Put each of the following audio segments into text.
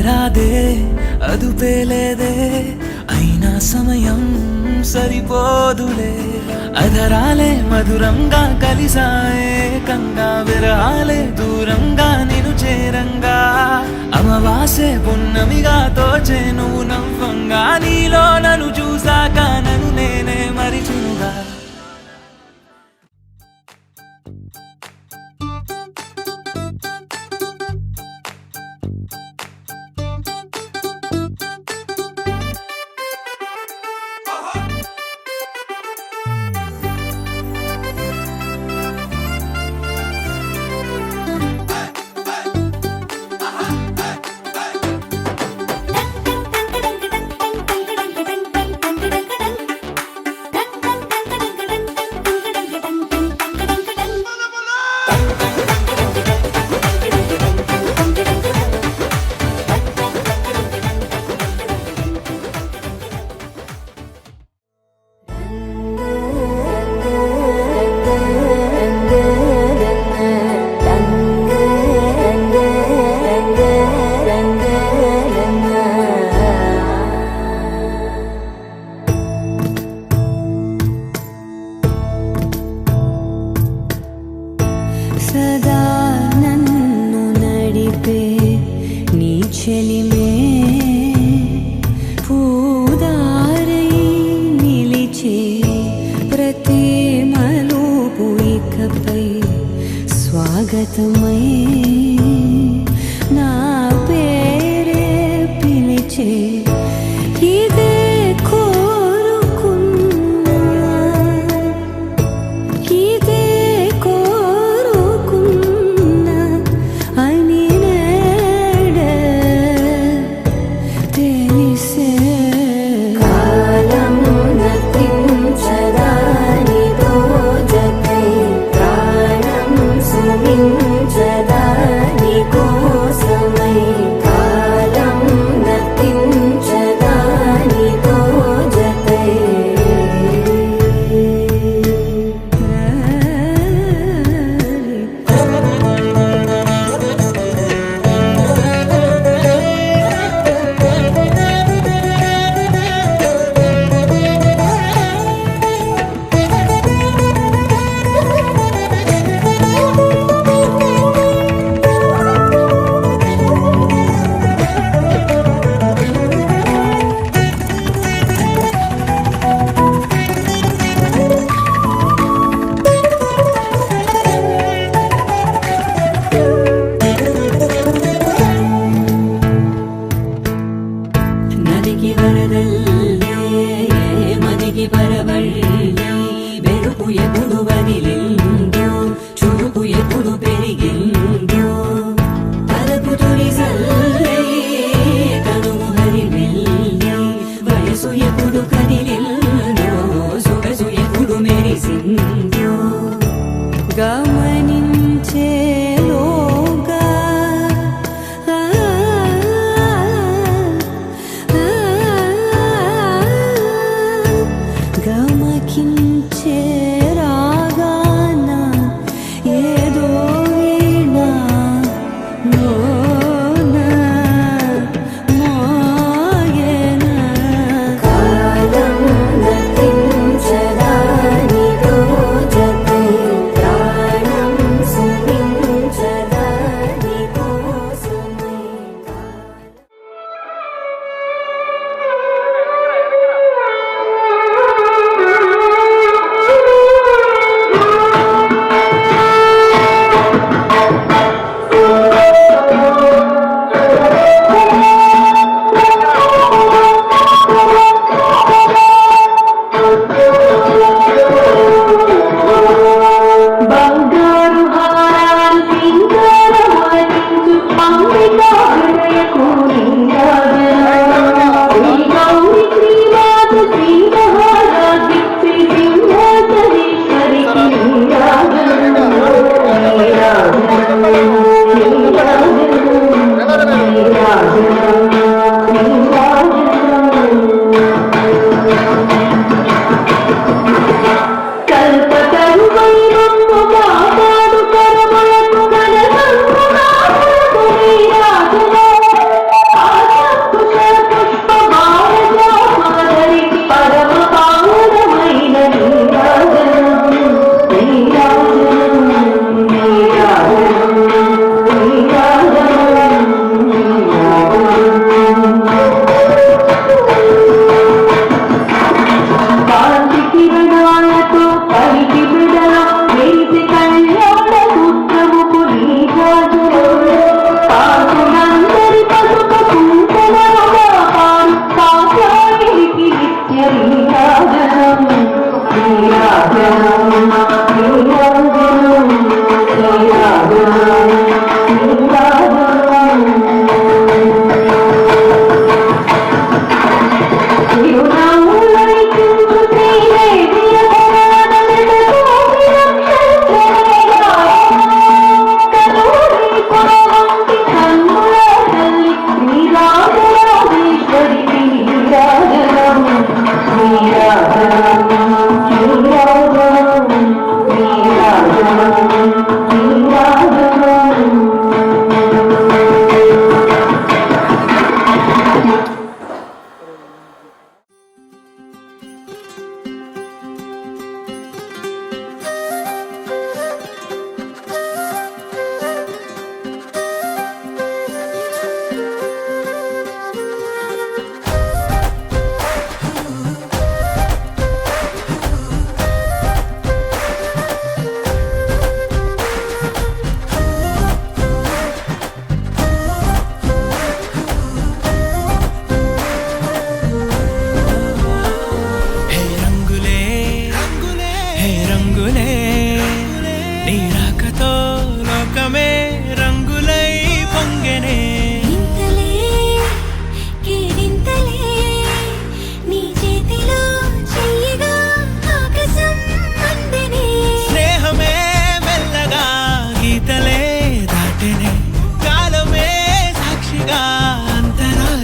రాదే అదుపేలేదే అయినా సమయం సరిపోదులే అధరాలే మధురంగా కలిసాయే కంగా విరహాలే దూరంగా నిను చేరంగా అమవాసే పున్నమిగా తోచే నువ్వు నవ్వంగా నీలో నన్ను చూసాక నన్ను నేనే మరిచునుగా సదా నన్ను నడిపే నీ చెలిమే పూదారై నిలిచే ప్రతి మలుపు ఇకపై స్వాగతమై నా పేరే పిలిచే ఇదే కోరుకున్నా ఇదే కోసమై కాలం నతించ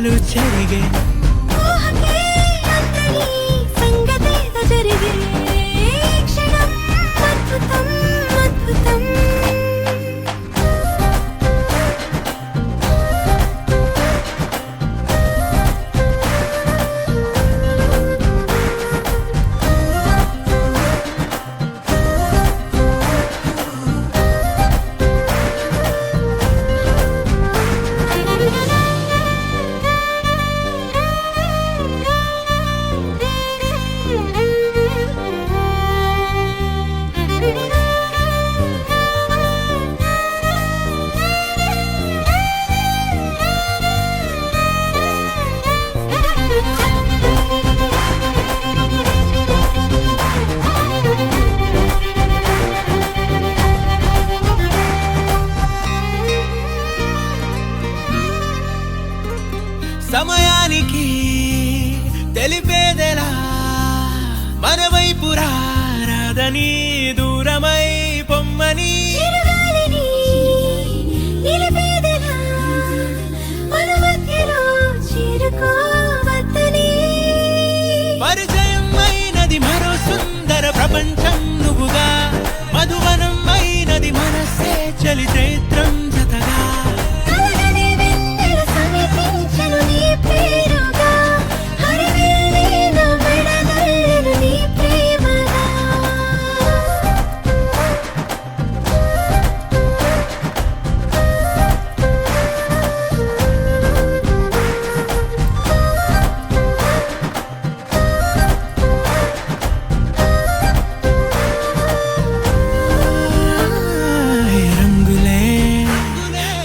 అంతరాలు చెరిగే ఊహకే అందని సంగతేదో జరిగే క్షణం అద్భుతం అద్భుతం సమయానికి తెలిపేదెలా మన వైపు రాదని దూరమై పొమ్మని చిరుగాలిని నిలిపేదెలా మన మధ్యలో చేరుకోవద్దని పరిచయం అయినది మరో సుందర ప్రపంచం నువ్వుగా మధువనం అయినది మనసే చలి చైత్రం జతగా కలగని వెన్నెల సమీపించను నీ పేరుగా హరివెల్లి నా మెడదల్లెను నీ ప్రేమగా హే రంగులే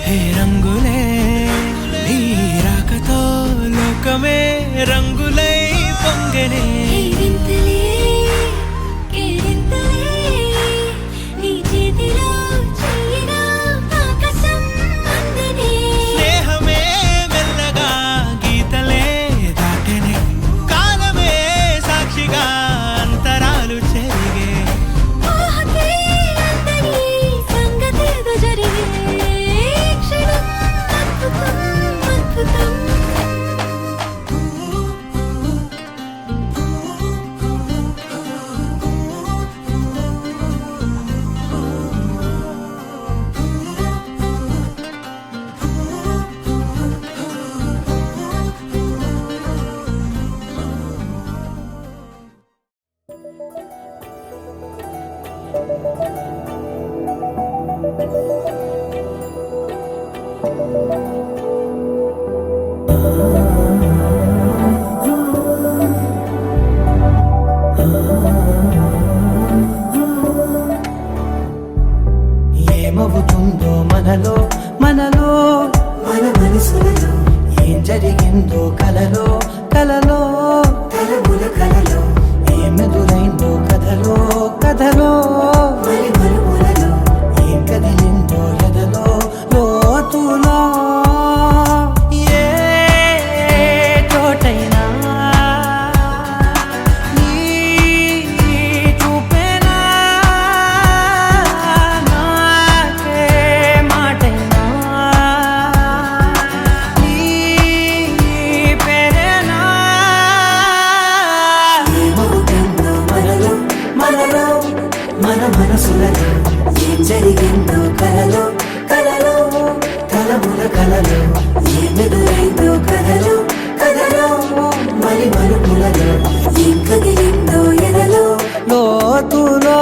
హే రంగులే నీ రాకతో లోకమే రంగులై పొంగనే వింతలే కేరింతలే నీ చేతిలో చెయ్యినా ఆకాశం అందనే స్నేహమే మెల్లగా గీతలే దాటెనే కాలమే సాక్షిగా అంతరాలు చెరిగే ఊహకే అందని సంగతేదో జరిగే క్షణం అద్భుతం అద్భుతం ఏమవుతుందో మనలో మనలో మన మనసులలో ఏం జరిగిందో కలలో కలలో తలముల కలలో ఏమెదురైందో కథలో కథలో మరి మరుపులలో ఏం కదిలిందో ఎదలో లోతులో ఏ చోటైనా నీ చూపేనా నాకే మాటైనా నీ పేరేనా ఏమవుతుందో మనలో మనలో మన మనసులలో ఏం జరిగిందో కలలో కలలో తలముల కలలో ఏమెదురైందో కథలో కథలో మరి మరుపులలో ఏం కదిలిందో ఎదలో లోతులో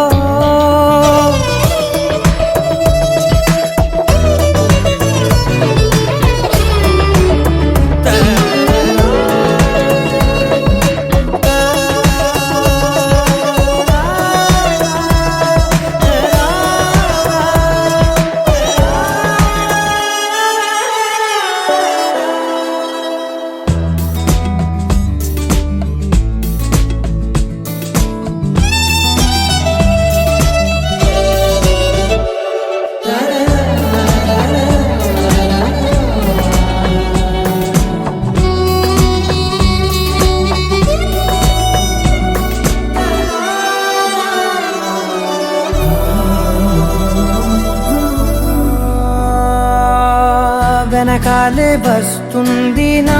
వెనకాలే వస్తుంది నా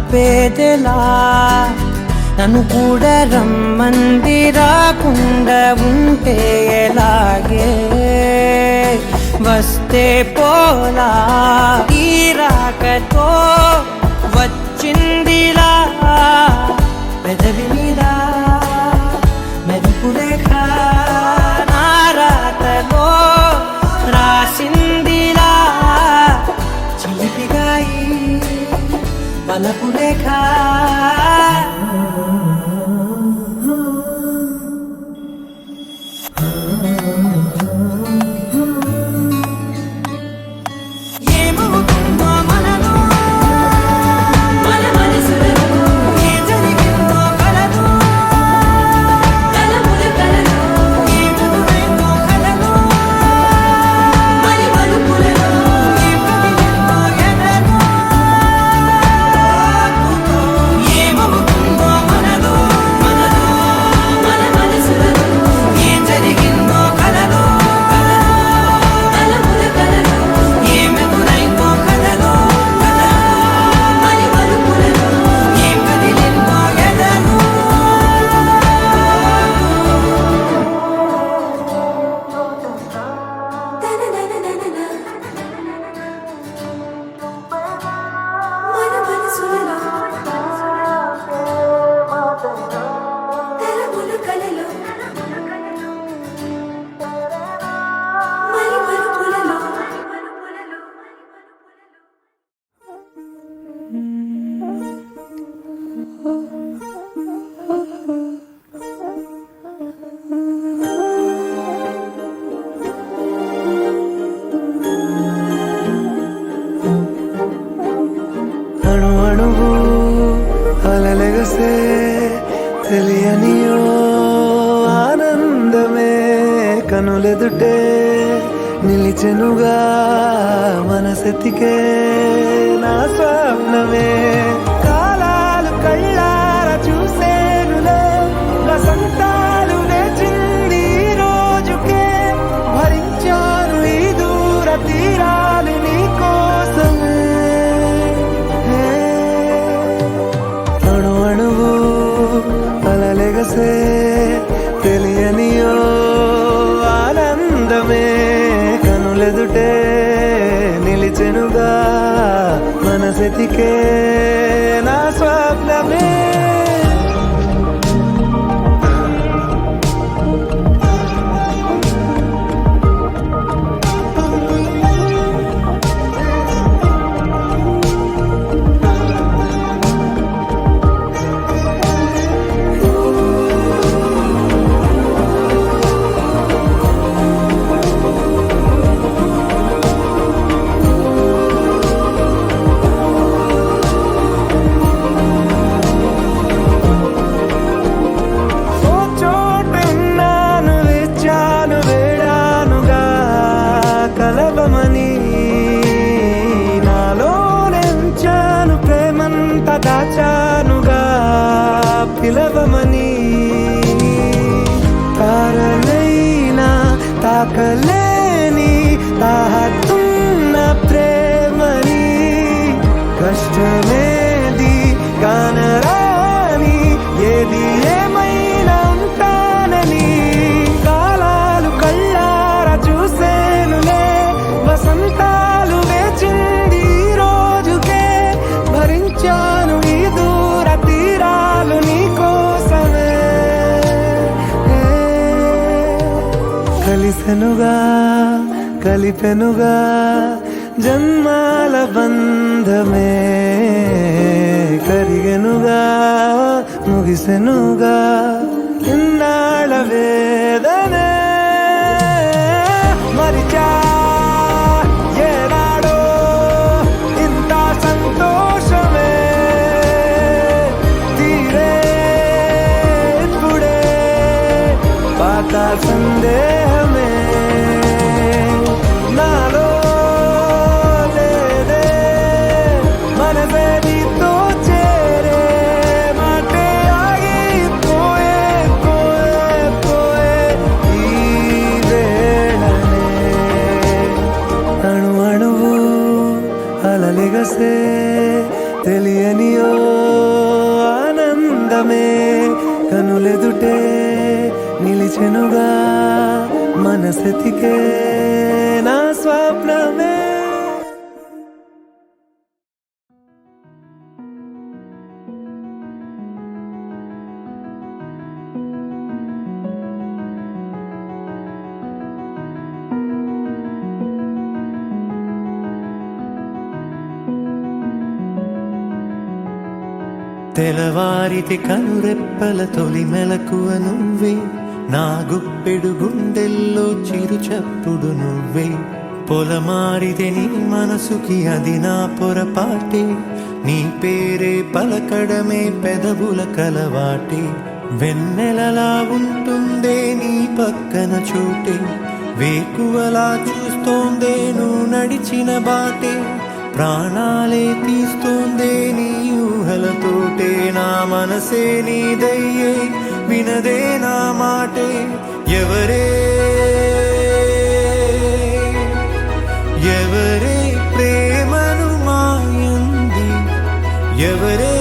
ఆపేదెలా నన్ను కూడా రమ్మంది రాకుండా ఉంటే ఎలాగే వస్తే పోలా ఈ రాకతో వచ్చిందిలా పెదవి మీద మెరుపు రేఖ నా రాతలో రాసిందిలా చిలిపిగాయి వలపు రేఖ ఏమవుతుందో మనలో మన మనసులలో ఏం జరిగిందో కలదు కలముల కలలో ఏమవుతుందో కలదు మరి మలుపులలో ఏం కదిలిందో ఎదలో ఏమవుతుందో మనలో మన మనసులలో ఏం జరిగిందో కలదు కలముల కలలో ఏమెదురైందో కలదు మరి మలుపులలో ఏం కదిలిందో ఎదలో తనననననన మన మనసులలో కలముల కలలో మరి మలుపులలో అణు అణువు అలలెగసే తెలియనియో ఆనందమే కనులెదుటే నిలిచెనుగా మనసెతికే నా స్వప్నమే కాలాలు కళ్ళార చూసేనులే వసంతాలు వేచింది ఈ రోజుకే భరించాను ఈ దూర తీరాలు నీ కోసమే అణు అణువు అలలెగసే తెలియనియో ఆనందమే కనులెదుటే నిలిచెనుగా మనసెతికే నా స్వప్నమే ఓ చోటున్నాను వేచాను వేడానుగా కలవమని నాలో నెంచాను ప్రేమంత దాచానుగా పిలవమని తారలైనా తాకలేని తాహతున్న ప్రేమని కష్టమేది కానరాని ఏది ఏమైనా ఉంటానని కాలాలు కళ్ళార చూసేనులే వసంతాలు వేచింది ఈ రోజుకే భరించాను ఈ దూర తీరాలు నీ కోసమే కలిసెనుగా కలిపెనుగా జన్మాల బంధమే కరిగెనుగా ముగిసెనుగా ఇన్నాళ్ళ వేదనే మరిచా ఏనాడో ఇంత సంతోషమే తీరే ఇప్పుడే పాత సందేహమే నాలో లేదే మనసే నీతో చేరే మాటే ఆగిపోయే పోయే పోయే ఈ వేళనే అణు అణువు అలలెగసే తెలియనియో అందమే కనులెదుటే నిలిచెనుగా మనసెతికే నా స్వప్నమే. తెలవారితి కనురెప్పల తొలి మెలకువ నువ్వే, నా గుప్పెడు గుండెల్లో చిరు చప్పుడు నువ్వే. పొలమారితే నీ మనసుకి అది నా పొరపాటే, నీ పేరే పలకడమే పెదవుల కలవాటే. వెన్నెలలా ఉంటుందే నీ పక్కన చోటే, వేకువలా చూస్తోందే నువ్వు నడిచిన బాటే. ప్రాణాలే తీస్తోందే నీ ఊహలతోటే, నా మనసే నీదయ్యే వినదే నా మాటే. ఎవరే ఎవరే ప్రేమను మాయంది, ఎవరే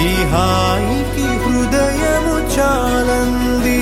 ఈ హాయికి హృదయము చాలంది.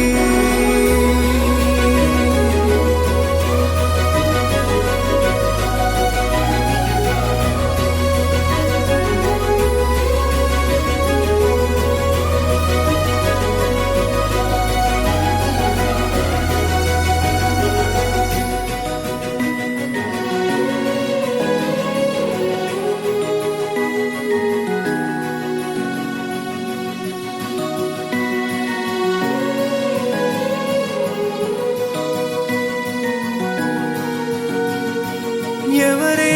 ఎవరే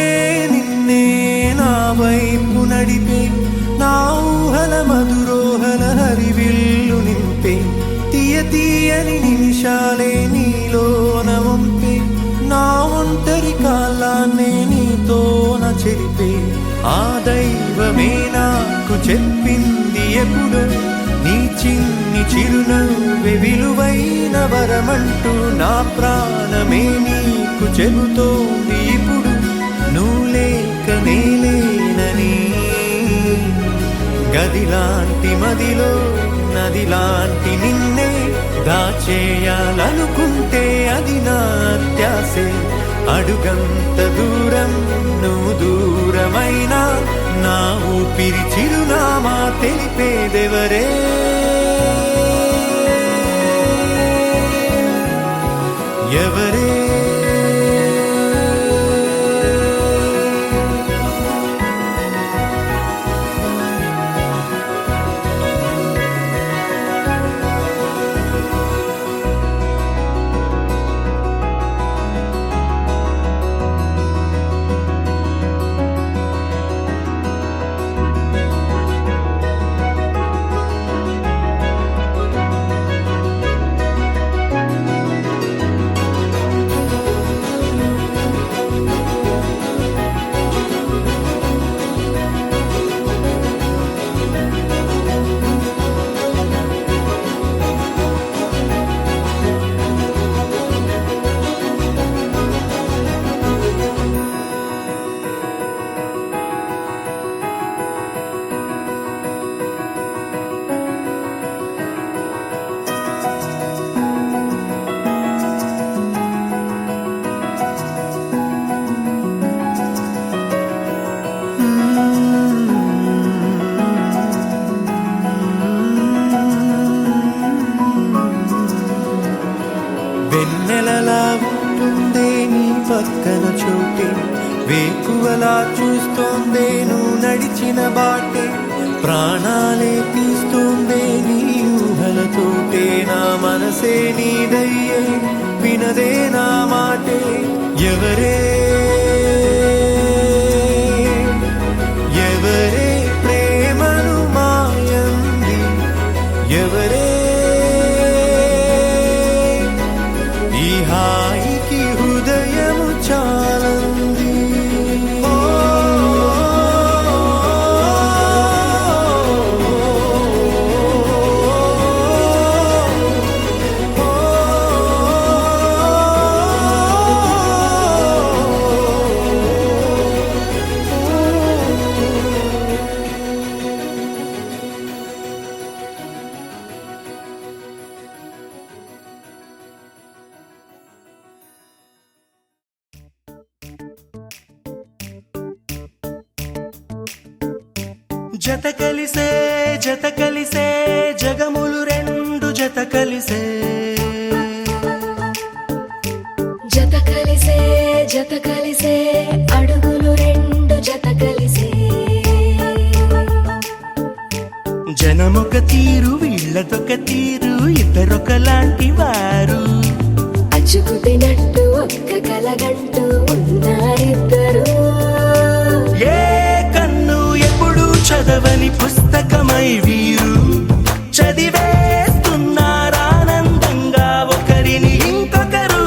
నిన్నే నా వైపు నడిపే, నా ఊహల మధురోహల హరివిల్లు నింపే. తీయ తీయని నిమిషాలే నీలోన వంపే, నా ఒంటరి కాలాన్నే నీతోన చెరిపే. ఆ దైవమే నాకు చెప్పింది ఎప్పుడు, నీ చిన్ని చిరునవ్వే విలువైన వరమంటూ. నా ప్రాణమే నీకు చెబుతోంది ఇప్పుడు, నువ్వు లేక నేలేనని. గదిలాంటి మదిలో నదిలాంటి నిన్నే దాచేయాలనుకుంటే అది నా అత్యాసే. అడుగంత దూరం నువ్వు దూరమైనా, నా ఊపిరి చిరునామా తెలిపేదెవరే. ఎవరే వెన్నెలలా ఉంటుందే నీ పక్కన చోటే, వేకువలా చూస్తోందే నువ్వు నడిచిన బాటే. ప్రాణాలే తీస్తోందే నీ ఊహలతోటే, నా మనసే నీదయ్యే వినదే నా మాటే. ఎవరే ఎవరే ప్రేమను మాయంది, ఎవరే ఈ హాయికి హృదయము చాలంది. జత కలిసే జగములు రెండు జత కలిసే జత కలిసే అడుగులు రెండు జత కలిసే జనమొక తీరు వీళ్ళదొక తీరు ఇద్దరొకలాంటి వారు అచ్చుకుతినట్టు ఒక్క కలగంటూ ఉన్నారిద్దరు ఏ కన్ను ఎప్పుడు చదవని పుస్తకమై వీరు చదివేస్తున్నారానందంగా ఒకరిని ఇంకొకరు.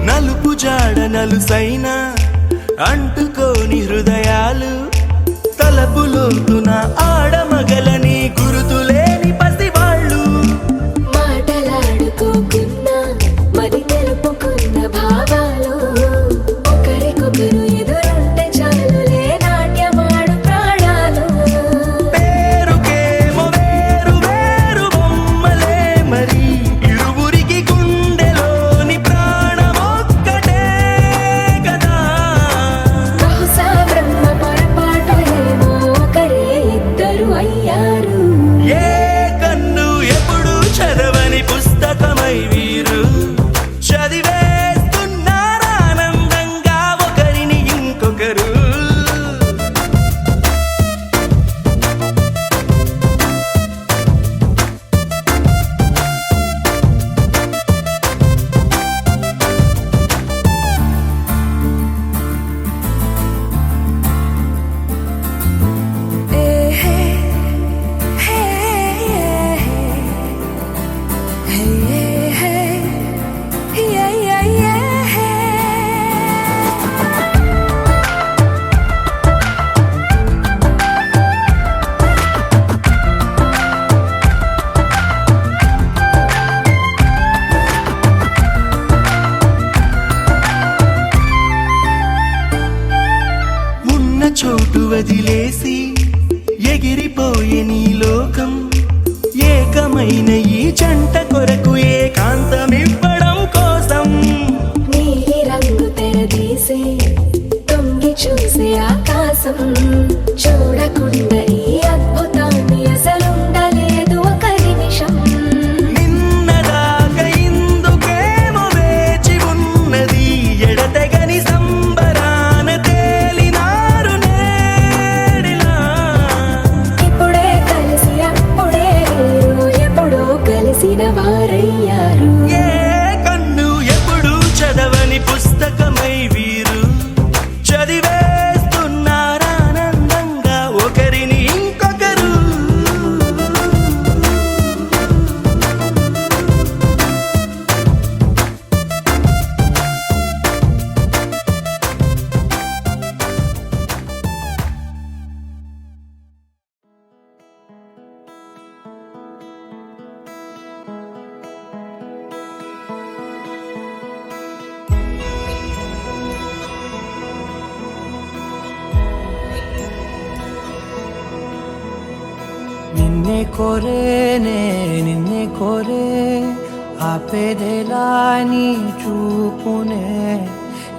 నలుపు జాడ నలుసైన అంటుకోని హృదయాలు తలపులోతున ఆడమగలని గురుతులేని పసివాళ్ళు మాటలాడుకోకున్నా మరి తెలుపుకున్న భావాలు ఒకరికొకరు ఎదురుంటే చాలులే నాట్యమాడు ప్రాణాలు పేరుకేమో వేరు వేరు బొమ్మలే మరి ఇరువురికి గుండెలోని ప్రాణమొక్కటే కదా. బహుశా బ్రహ్మ పొరపాటు ఏమో ఒకరే ఇద్దరు అయ్యారు ఏ కన్ను ఎప్పుడు చదవని పుస్తకమై వీరు చదివేస్తున్నారానందంగా ఒకరిని ఇంకొకరు. ఉన్న చోటు వదిలేసి ఎగిరిపోయే నీ లోకం ఏకమైన ఈ జంట కొరకు ఏకాంతమివ్వడం కోసం నీలి రంగు తెరదీసే తొంగి చూసే ఆకాశం చూడకుండా ఈ అద్భుతాన్ని అసలుండలేదు ఒక నిమిషం నిన్నదాకా ఇందుకేమో వేచి ఉన్నది ఎడతెగని సంబరాన తేలినారు నేడిలా. ఇప్పుడే కలిసి అప్పుడే లేరు ఎప్పుడో కలిసిన వారయ్యారు ఏ కన్ను ఎప్పుడు చదవని పుస్తకమై వీరు చదివేస్తున్నారానందంగా ఒకరిని ఇంకొకరు. ನಿನ್ನೆ ಕೊರೇನೆ ನಿನ್ನೆ ಕೊರೆ ಆಪೆದೆಲಾ నీ చూపునే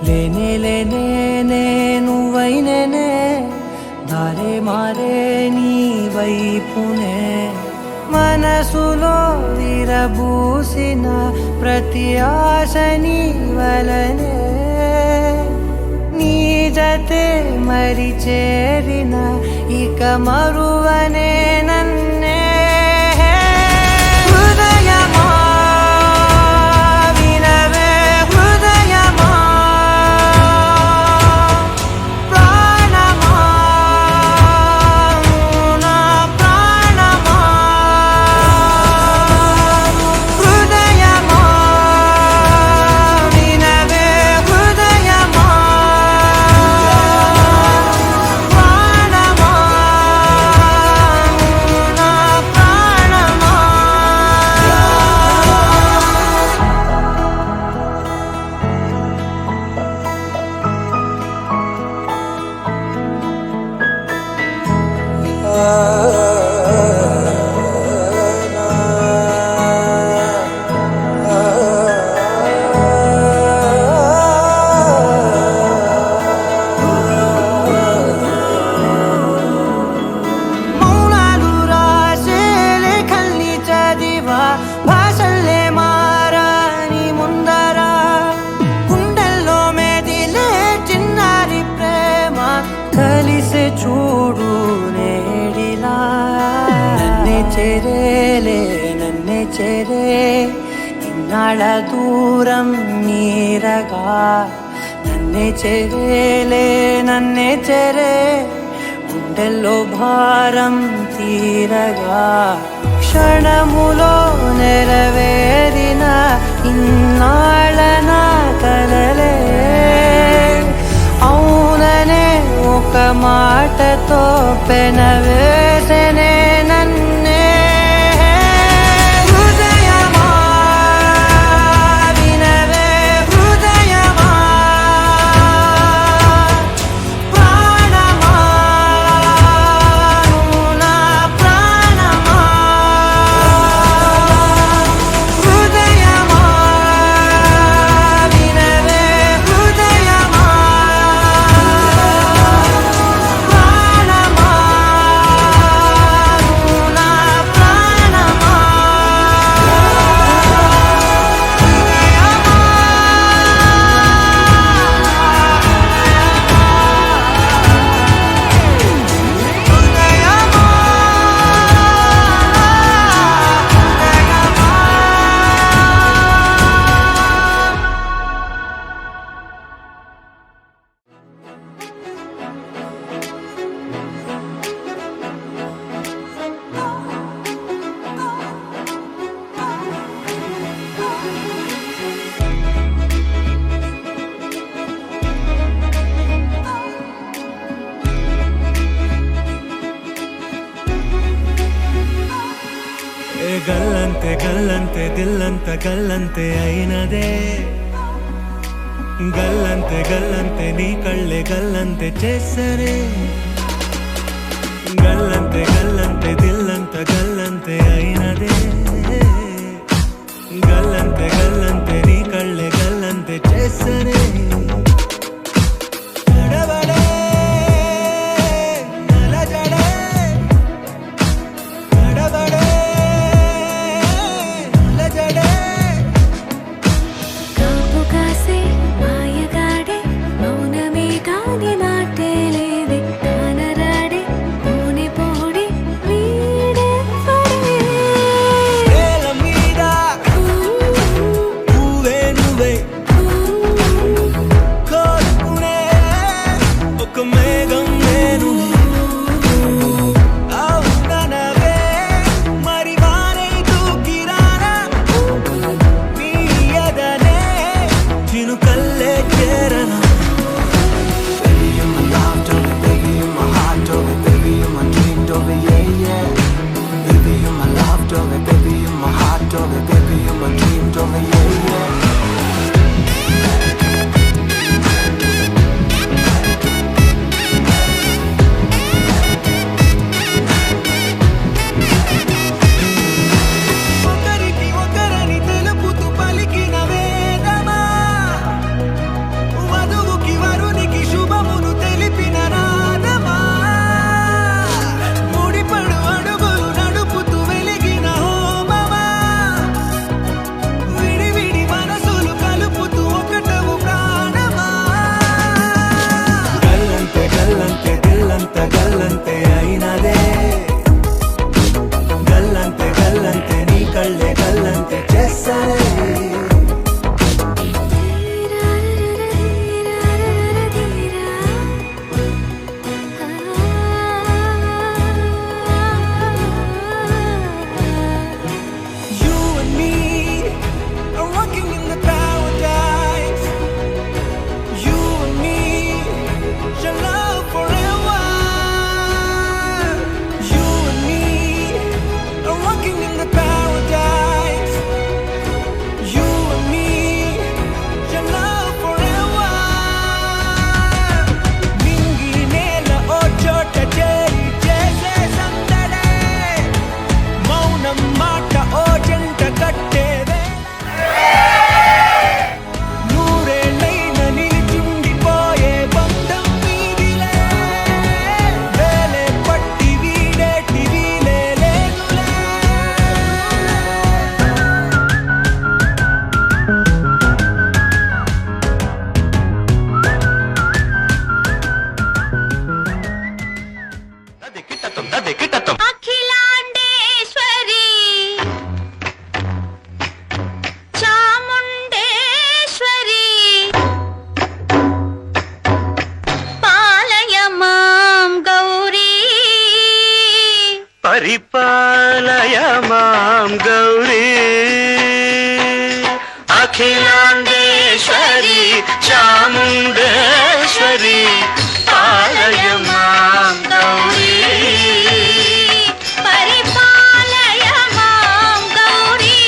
లేనే లేనే నువ్వైనేనే దారే మారే నీ వైపునే మనసులో విరబూసిన ప్రతి ఆశ నీ వలనే నీ జతే మరి చేరిన ఇక మరువనే నన్నే హృదయమా వినవే హృదయమా ప్రాణమా నా ప్రాణమా హృదయమా వినవే హృదయమా ప్రాణమా చేరేలే నన్నే చేరే ఇన్నాళ్ళ దూరం నీరగా నన్నే చేరేలే నన్నే చేరే గుండెల్లో భారం తీరగా క్షణములో నెరవేరిన ఇన్నాళ్ళ నా కలలే అవుననే ఒక మాటతో పెనవేసనే నన్నే హృదయమా వినవే హృదయమా ప్రాణమా నువ్వు నా ప్రాణమా హృదయమా వినవే హృదయమా ప్రాణమా నువ్వు నా ప్రాణమా ఏ గల్లంతే గల్లంతే దిల్లంత గల్లంతే అయినదే గల్లంతే గల్లంతే నీ కళ్ళే గల్లంతే చేసరే గల్లంతే గల్లంతే దిల్లంత గల్లంతే అయినదే గల్లంతే గల్లంతే నీ కళ్ళే గల్లంతే చేసరే నడవడే నలజడే నడవడే నలజడే కాపు కాసే మాయగాడే మౌనమే కాని మాటే లేదే పాలయ మాం గౌరీ అఖిలాండేశ్వరి చాముండేశ్వరి పాలయ మాం గౌరీ పరిపాలయ మాం గౌరీ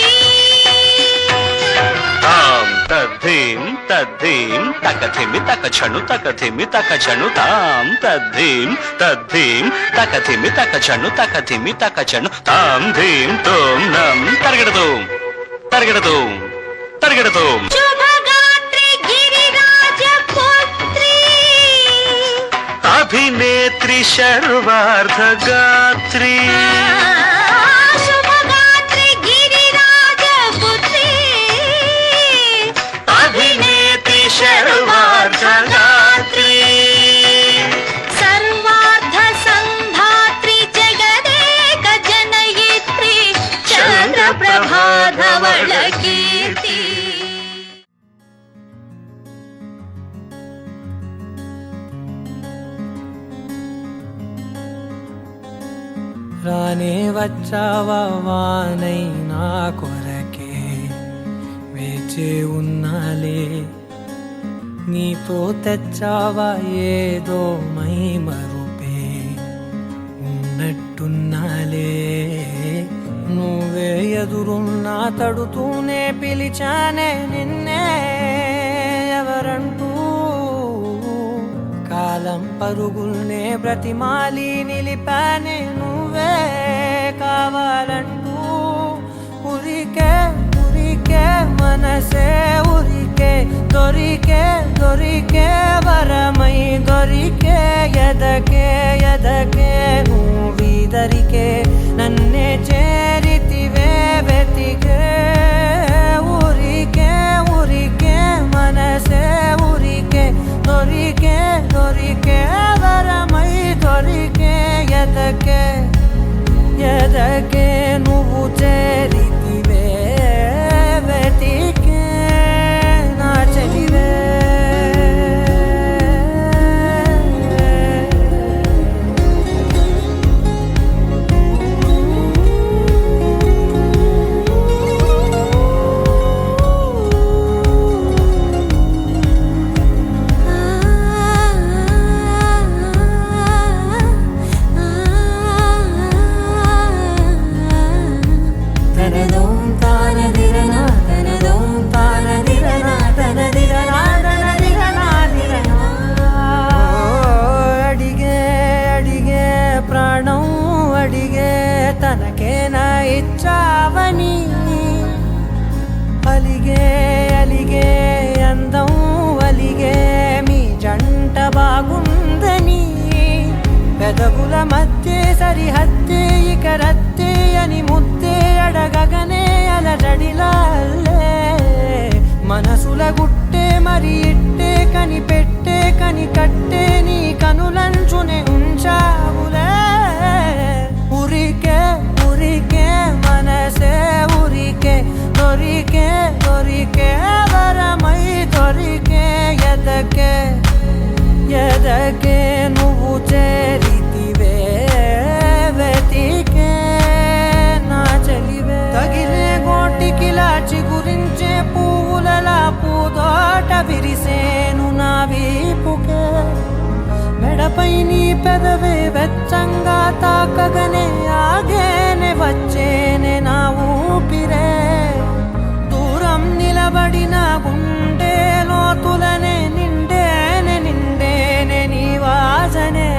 తాం తద్ధీం తద్ధీం తకథిమి తకచను తకథిమి తకచను తాం తద్ధీం తద్ధీం తకథిమి తకచను తకథిమి తకచను తాం ధీం తోం నం తరగడదోం తరగడదోం తరగడదోం శుభగాత్రి గిరిరాజ పుత్రి అభినేత్రి శర్వార్ధగాత్రి శుభగాత్రి గిరిరాజ పుత్రి అభినేత్రి శర్వార్ధగాత్రి సర్వార్థ సంధాత్రి జగదేక జనయిత్రి చంద్రప్రభాధవళ కీర్తి రానే వచ్చావా వానై నా కొరకే వేచే ఉన్నాలే నీతో తెచ్చావా ఏదో మై మరుపే ఉన్నట్టున్నాలే నువ్వే ఎదురున్నా తడుతూనే పిలిచానే నిన్నే ఎవరంటూ కాలం పరుగుల్నే బ్రతిమాలి నిలిపానే నువ్వే కావాలంటూ ఉరికే ఉరికే మనసే ఉరికే దొరికే దొరికే వరమై దొరికే ఎదకే ఎదకే నువ్వీదరికే నన్నే చేరితివే వెతికే ఊరికే ఊరికే మనసే ఊరికే దొరికే దొరికే వరమై దొరికే ఎదకే ఎదకే నువ్వు చేరితివే వెతికే నా చెలివే తనదోం తానదిరనా తనదోం తానదిరనా తనదిరనా తనదిరనా దిరనా అడిగే అడిగే ప్రాణం అడిగే తనకేనా ఇచ్చావని అలిగే అలిగే అందం అలిగే మీ జంట బాగుందని పెదవుల మధ్య సరిహద్దే ఇక రత్తే అని ముద్దే అడగగనే అలజడిలాల్లే మనసుల గుట్టే మరి ఇట్టే కని పెట్టే కని కట్టే నీ కనులంచునే ఉంచావులే ఉరికే ఉరికే మనసే ఉరికే దొరికే దొరికే వరమై దొరికే ఎదకే ఎదకే నువ్వు చేరితివే వెతికే నా చెలివే తగిలే గోటికిలా చిగురించే పువ్వులలా పూదోట విరిసేను నా వీపుకే మెడపై నీ పెదవే వెచ్చంగా తాకగనే ఆగేనే వచ్చేనే నా ఊపిరే దూరం నిలబడిన గుండె లోతులనే నిండేనే నిండేనే నీ వాసనే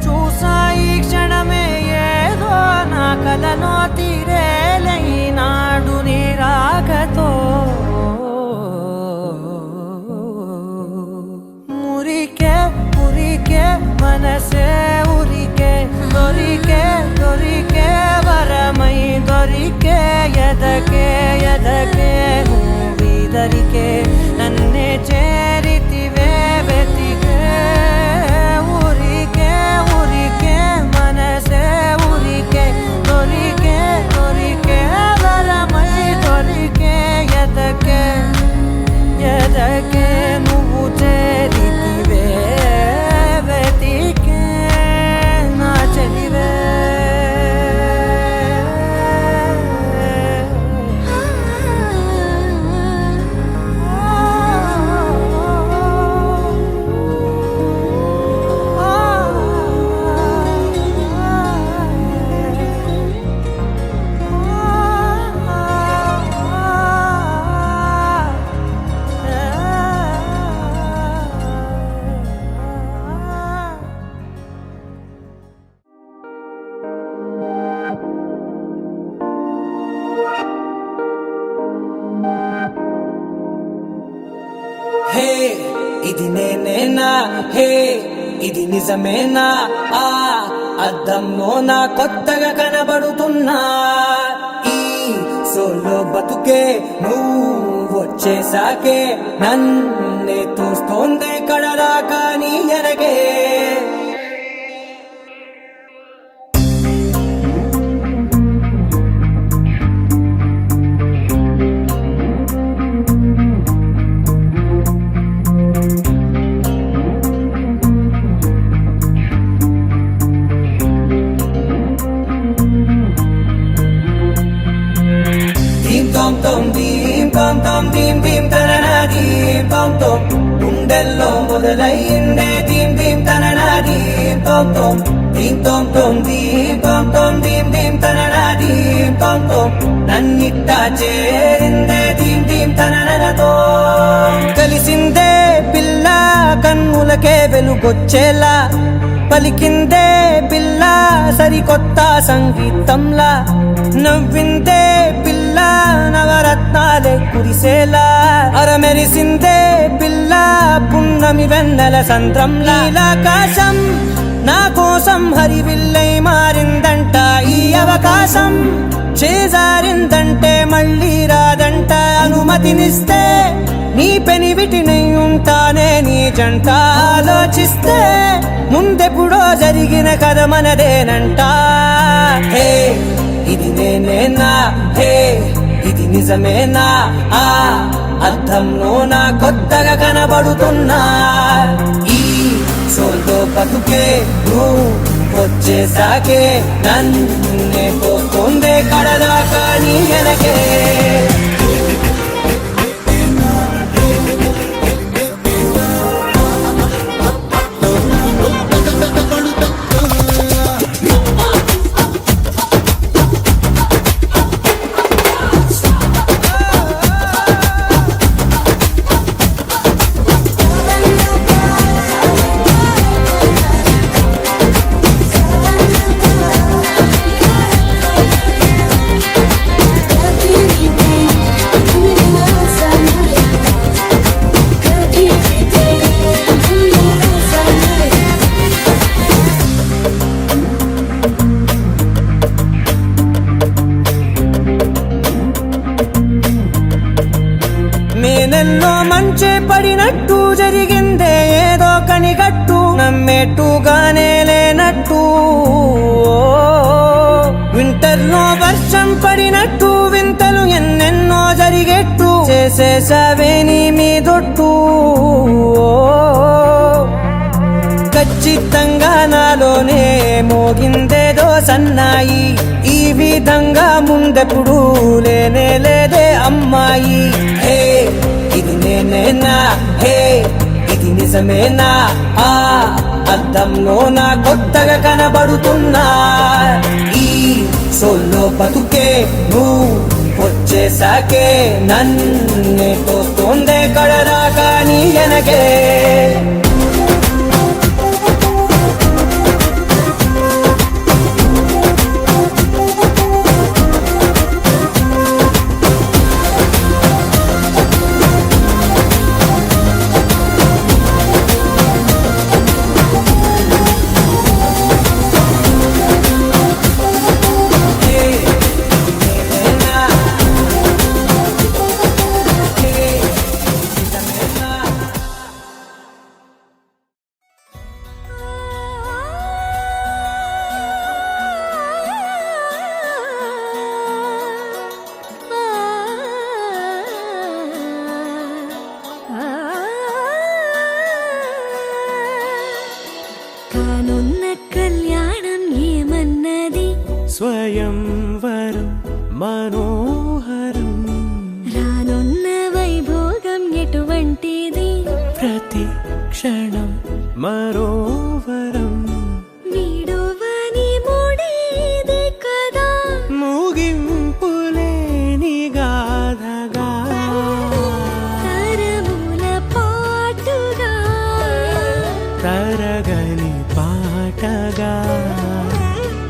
చూసా ఈ క్షణమే ఏదో నా కలలో తీరేలే ఈనాడు నీ రాకతో మురికే మురికే మనసే ఉరికే దొరికే దొరికే వరమై దొరికే ఎదకే ఎదకే నువ్వీదరికే నన్నే చేరితివే వెతికే ఊరికే ఊరికే మనసే ఊరికే దొరికే దొరికే ఇది నేనేనా హే ఇది నిజమేనా ఆ అద్దంలో నా కొత్తగా కనబడుతున్నా ఈ సోలో బతుకే నువ్వు వచ్చేసాకే నన్నే తోస్తోందే కడదాకా నీ ఎనగే గుండెల్లో మొదలైందే దీం దీం తననా దీం తోం తోం దీం తోం తోం దీం తోం తోం దీం దీం తననా దీం తోం తోం నన్నిట్టా చేరిందే దీం దీం తననతో కలిసిందే పిల్ల కన్నులకే వెలుగొచ్చేలా పలికిందే పిల్ల సరికొత్త సంగీతంలా నవ్విందే పిల్ల నవరత్నాలే కురిసేలా అరమెరిసిందే పిల్ల పున్నమి వెన్నెల సంద్రంలా ఆకాశం నా కోసం హరివిల్లై మారిందంట ఈ అవకాశం చేజారిందంటే మళ్ళీ రాదంట అనుమతినిస్తే నీ పెనివిటినై ఉంటానే నీ జంట ఆలోచిస్తే ముందెప్పుడో జరిగిన కథ మనదేనంట హే ఇది నేనేనా హే ఇది నిజమేనా ఆ అద్దంలో నా కొత్తగా కనబడుతున్నా ఈ సోలో బతుకే నువ్వు వచ్చేసాకే నన్నే తోస్తోందే కడదాకా నీ వెనకే మేనెల్లో మంచే పడినట్టు జరిగిందే ఏదో కనిగట్టు నమ్మేట్టుగానే లేనట్టు వింటర్లో వర్షం పడినట్టు వింతలు ఎన్నెన్నో జరిగేట్టు చేసేసావే నీ మీదొట్టు ఖచ్చితంగా నాలోనే మోగిందేదో సన్నాయి ఈ విధంగా ముందెప్పుడు లేనే లేదే అమ్మాయి హే ఇది నేనేనా హే ఇది నిజమేనా ఆ అద్దంలో నా కొత్తగా కనబడుతున్నా ఈ సోలో బతుకే నువ్వు వచ్చేసాకే నన్నే తోస్తోందే కడదాకా నీ వెనకే స్వయంవరం మనోహరం రానున్న వైభోగం ఎటువంటిది ప్రతి క్షణం మరోవరం వీడువని మూడేది కదా ముగింపులేని గాథగా తరముల పాటుగా తరగని పాటగా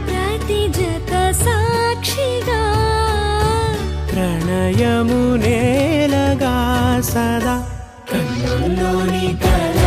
ప్రతి జత సాక్షిగా ప్రణయము నేలగా సదా కన్నుల్లోని కళ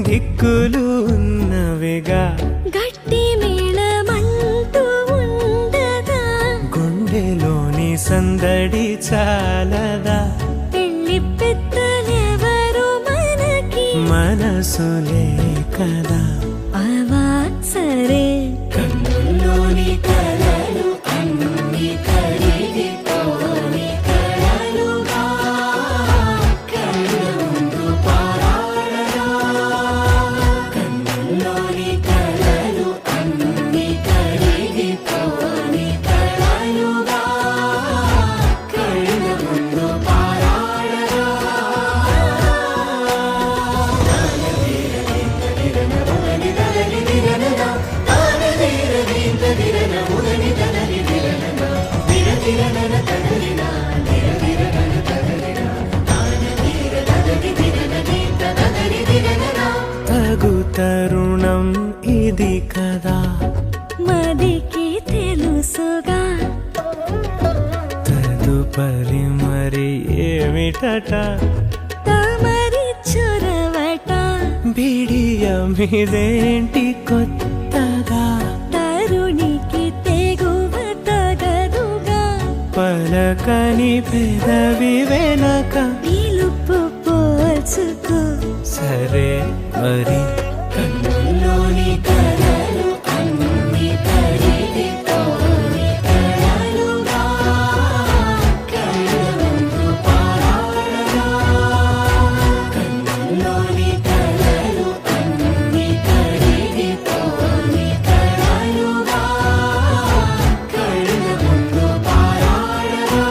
దిక్కులు ఉన్నవిగా గట్టి మేళమంటూ ఉండగా గుండెలోని సందడి చాలదా పెళ్లి పెద్దలెవరు మనకి మనసులే కదా అవా సరే కన్నుల్లోని కలలు అన్ని కరిగిపోని కలలుగా కళ్ళ ముందు పారాడగా కన్నుల్లోని కలలు అన్ని కరిగిపోని కలలుగా కళ్ళ ముందు పారాడగా తగు తరుణం ఇది కదా మదికి తెలుసుగా తదుపరి మరి ఏమిటట తమరి చొరవట బిడియమిదేంటి కొత్తగా తరుణికి తెగువ తగదుగా పలకని పెదవి వెనక పిలుపు పోల్చుకో సరే మరి కన్నుల్లోని కలలు అన్ని కరిగిపోని కలలుగా కళ్ళ ముందు పారాడగా కన్నుల్లోని కలలు అన్ని కరిగిపోని కలలుగా కళ్ళ ముందు పారాడగా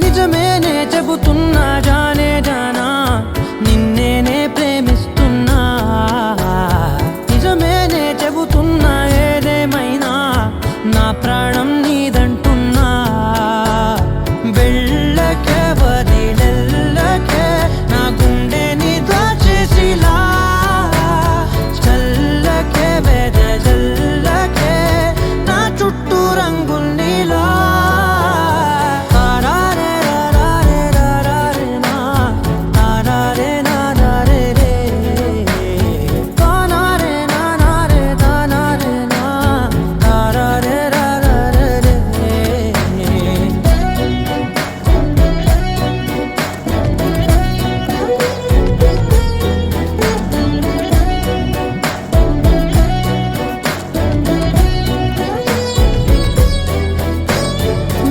నిజమేనే చెబుతున్నా జానే జానా నిన్నేనే ప్రేమిస్తున్నా నిజమేనే చెబుతున్నా ఏదేమైనా నా ప్రాణం నీదంటున్నా వెళ్ళకే వదిలెల్లకే నా గుండెని దాచేసిలా చల్లకే వెదజల్లకే నా చుట్టూ రంగుల్నిలా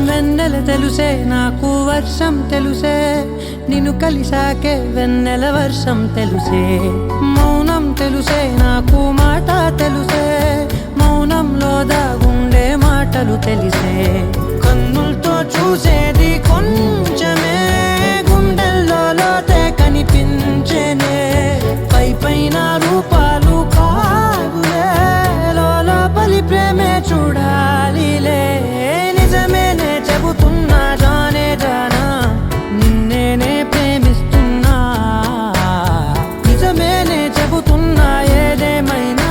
వెన్నెల తెలుసే నాకు వర్షం తెలుసే నిన్ను కలిసాకే వెన్నెల వర్షం తెలుసే మౌనం తెలుసే నాకు మాట తెలుసే మౌనంలో దాగుండే మాటలు తెలిసే కన్నులతో చూసేది కొంచెమే గుండెల్లో లోతే కనిపించేనే పై పైన రూపాలు కాదులే లోపలి ప్రేమే చూడాలిలే నిజమేనే చెబుతున్నా జానే జానా నిన్నేనే ప్రేమిస్తున్నా నిజమేనే చెబుతున్నా ఏదేమైనా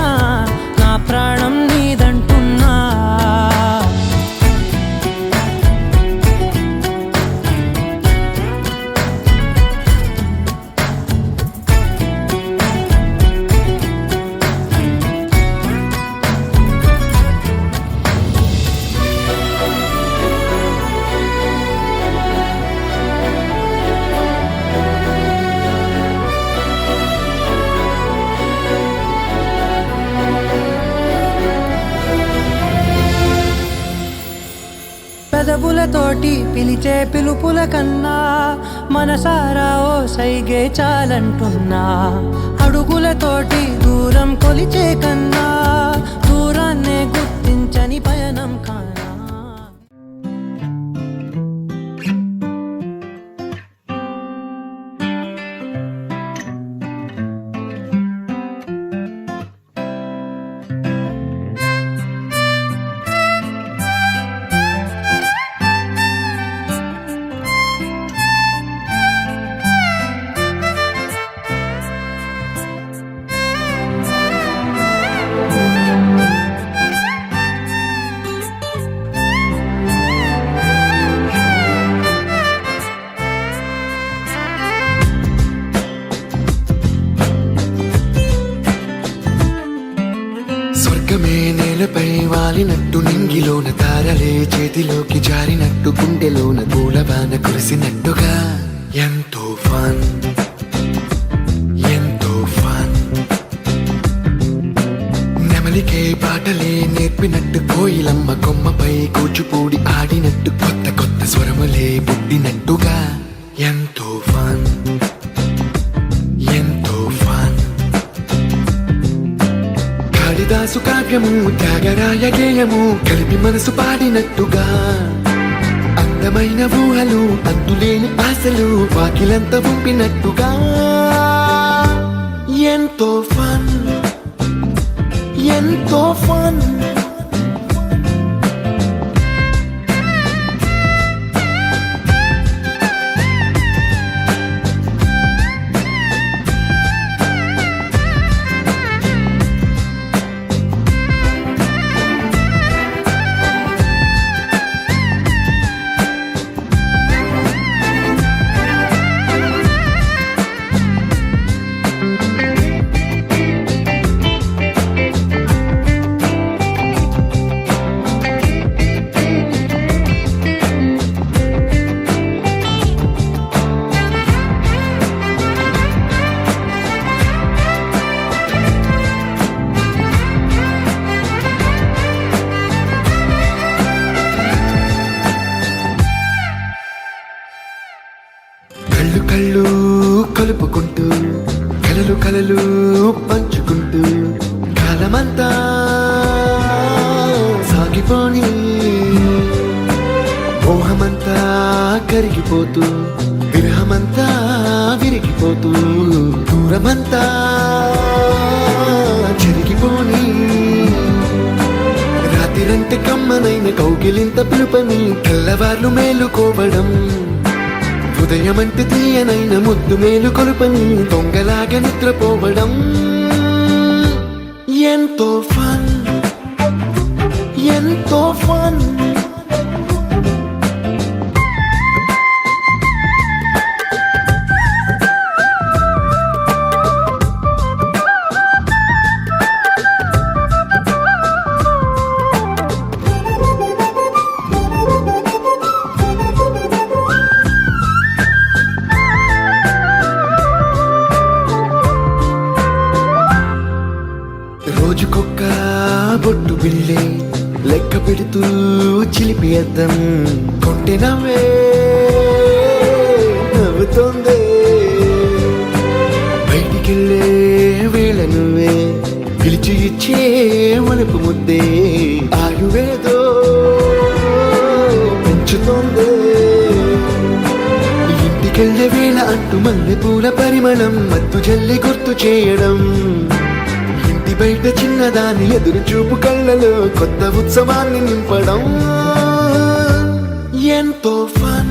నా ప్రాణం నీదంటున్నా పెదవులతోటి పిలిచే పిలుపుల కన్నా మనసారా ఓ సైగే చాలంటున్నా అడుగులతోటి దూరం కొలిచే కన్నా దూరాన్నే గుర్తించే ముగించని పయనం కానా. స్వర్గమే నేలపై వాలినట్టు నింగిలోన తారలే చేతిలోకి జారినట్టు గుండెలోన పూలవాన కురిసినట్టుగా ఎంతో ఫన్ ఎంతో ఫన్. నెమలికే పాటలే నేర్పినట్టు కోయిలమ్మ కొమ్మపై కూచిపూడి ఆడినట్టు కొత్త కొత్త స్వరములే పుట్టినట్టుగా ఎంతో ఫన్ ఎంతో ఫన్. కాళిదాసు కావ్యము త్యాగరాయ గేయము కలిపి మనసు పాడినట్టుగా అందమైన ఊహలు అంతులేని ఆశలు వాకిలంత పంపినట్టుగా ఎంతో ఫన్ ఎంతో ఫన్. కళ్ళు కళ్ళు కలుపుకుంటూ కలలు కలలు పంచుకుంటూ కాలమంతా సాగిపోని మోహమంతా కరిగిపోతూ విరహమంతా విరిగిపోతూ దూరమంతా జరిగిపోని రాత్రిరంటే కమ్మనైన కౌగిలింత పిలుపని తెల్లవార్లు మేలుకోవడం ఉదయమంటే తీయనైన ముద్దు మేలు కొలుపని దొంగలాగా నిద్రపోవడం ఎంతో ఫన్ ఎంతో ఫన్. రోజుకొక్క బొట్టు బిల్లే లెక్క పెడుతూ చిలిపి అద్దం కొంటె నవ్వే నవ్వుతోందే బయటికెళ్ళే వేళ నువ్వే పిలిచి ఇచ్చే వనపు ముద్దే ఆయువేదో పెంచుతోందే. ఇంటికెళ్ళే వేళ అంటూ మల్లె పూల పరిమళం మత్తు జల్లి గుర్తు చేయడం బయట చిన్నదాని ఎదురు చూపు కళ్ళలో కొత్త ఉత్సవాన్ని నింపడం ఎంతో ఫన్